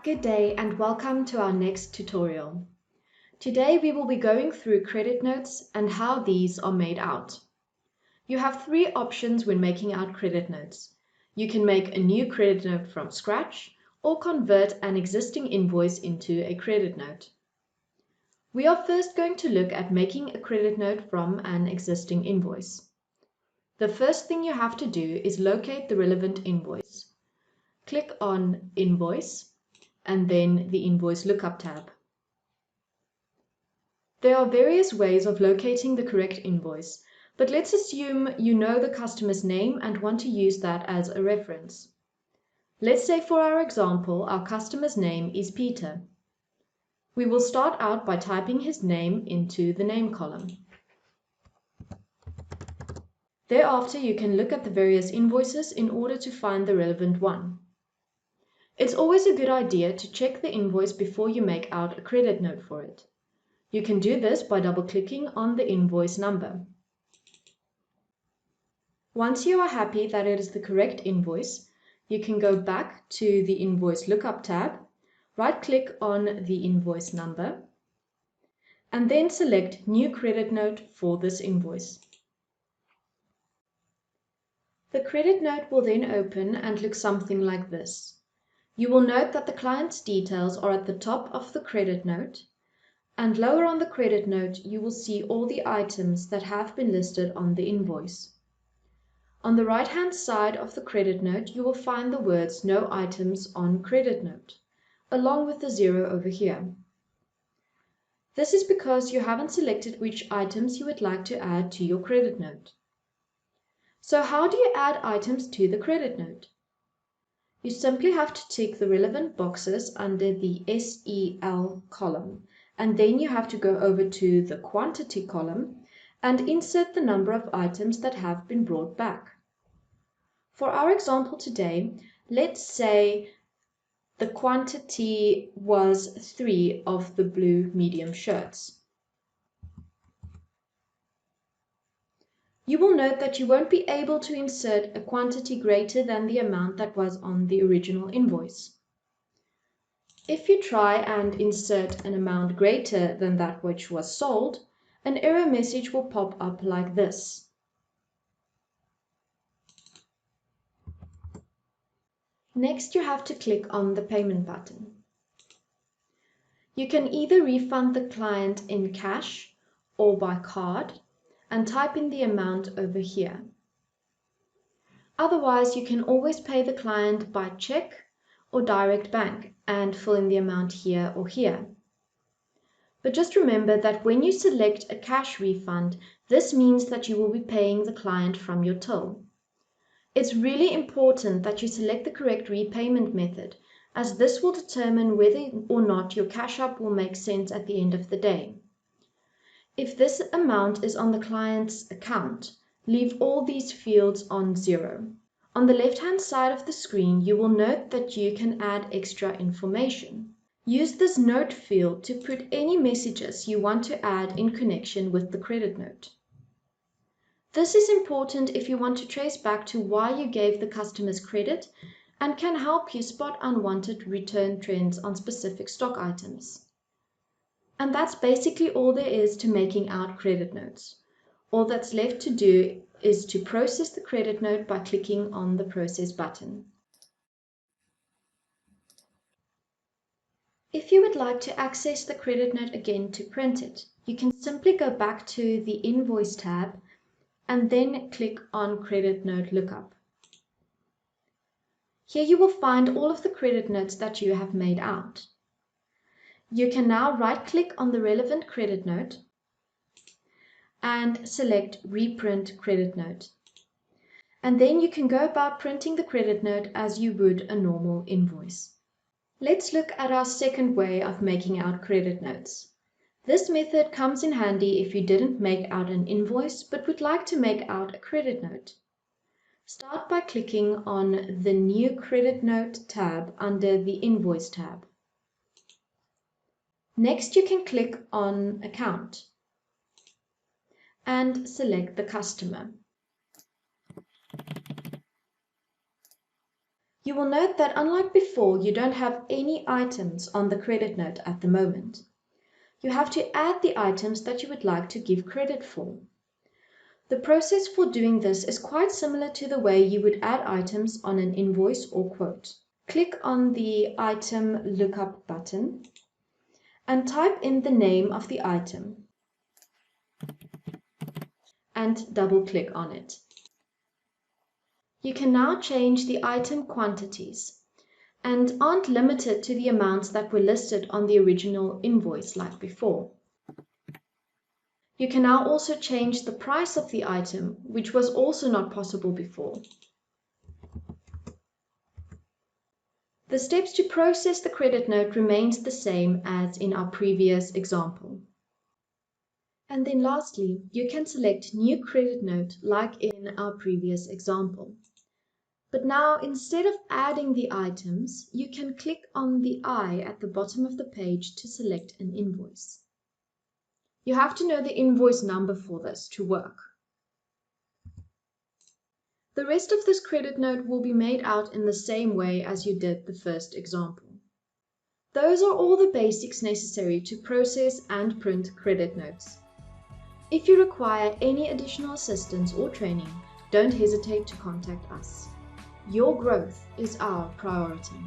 Good day and welcome to our next tutorial. Today we will be going through credit notes and how these are made out. You have three options when making out credit notes. You can make a new credit note from scratch or convert an existing invoice into a credit note. We are first going to look at making a credit note from an existing invoice. The first thing you have to do is locate the relevant invoice. Click on Invoice and then the Invoice Lookup tab. There are various ways of locating the correct invoice, but let's assume you know the customer's name and want to use that as a reference. Let's say for our example, our customer's name is Peter. We will start out by typing his name into the name column. Thereafter, you can look at the various invoices in order to find the relevant one. It's always a good idea to check the invoice before you make out a credit note for it. You can do this by double-clicking on the invoice number. Once you are happy that it is the correct invoice, you can go back to the Invoice Lookup tab, right-click on the invoice number, and then select New Credit Note for this invoice. The credit note will then open and look something like this. You will note that the client's details are at the top of the credit note, and lower on the credit note you will see all the items that have been listed on the invoice. On the right-hand side of the credit note you will find the words No Items on Credit Note, along with the 0 over here. This is because you haven't selected which items you would like to add to your credit note. So how do you add items to the credit note? You simply have to tick the relevant boxes under the SEL column, and then you have to go over to the quantity column and insert the number of items that have been brought back. For our example today, let's say the quantity was 3 of the blue medium shirts. You will note that you won't be able to insert a quantity greater than the amount that was on the original invoice. If you try and insert an amount greater than that which was sold, an error message will pop up like this. Next, you have to click on the payment button. You can either refund the client in cash or by card, and type in the amount over here. Otherwise, you can always pay the client by check or direct bank and fill in the amount here or here. But just remember that when you select a cash refund, this means that you will be paying the client from your till. It's really important that you select the correct repayment method, as this will determine whether or not your cash up will make sense at the end of the day. If this amount is on the client's account, leave all these fields on 0. On the left-hand side of the screen, you will note that you can add extra information. Use this note field to put any messages you want to add in connection with the credit note. This is important if you want to trace back to why you gave the customers credit and can help you spot unwanted return trends on specific stock items. And that's basically all there is to making out credit notes. All that's left to do is to process the credit note by clicking on the Process button. If you would like to access the credit note again to print it, you can simply go back to the Invoice tab and then click on Credit Note Lookup. Here you will find all of the credit notes that you have made out. You can now right-click on the relevant credit note and select Reprint Credit Note. And then you can go about printing the credit note as you would a normal invoice. Let's look at our second way of making out credit notes. This method comes in handy if you didn't make out an invoice but would like to make out a credit note. Start by clicking on the New Credit Note tab under the Invoice tab. Next, you can click on Account and select the customer. You will note that unlike before, you don't have any items on the credit note at the moment. You have to add the items that you would like to give credit for. The process for doing this is quite similar to the way you would add items on an invoice or quote. Click on the Item Lookup button and type in the name of the item and double-click on it. You can now change the item quantities and aren't limited to the amounts that were listed on the original invoice like before. You can now also change the price of the item, which was also not possible before. The steps to process the credit note remains the same as in our previous example. And then lastly, you can select New Credit Note like in our previous example. But now, instead of adding the items, you can click on the eye at the bottom of the page to select an invoice. You have to know the invoice number for this to work. The rest of this credit note will be made out in the same way as you did the first example. Those are all the basics necessary to process and print credit notes. If you require any additional assistance or training, don't hesitate to contact us. Your growth is our priority.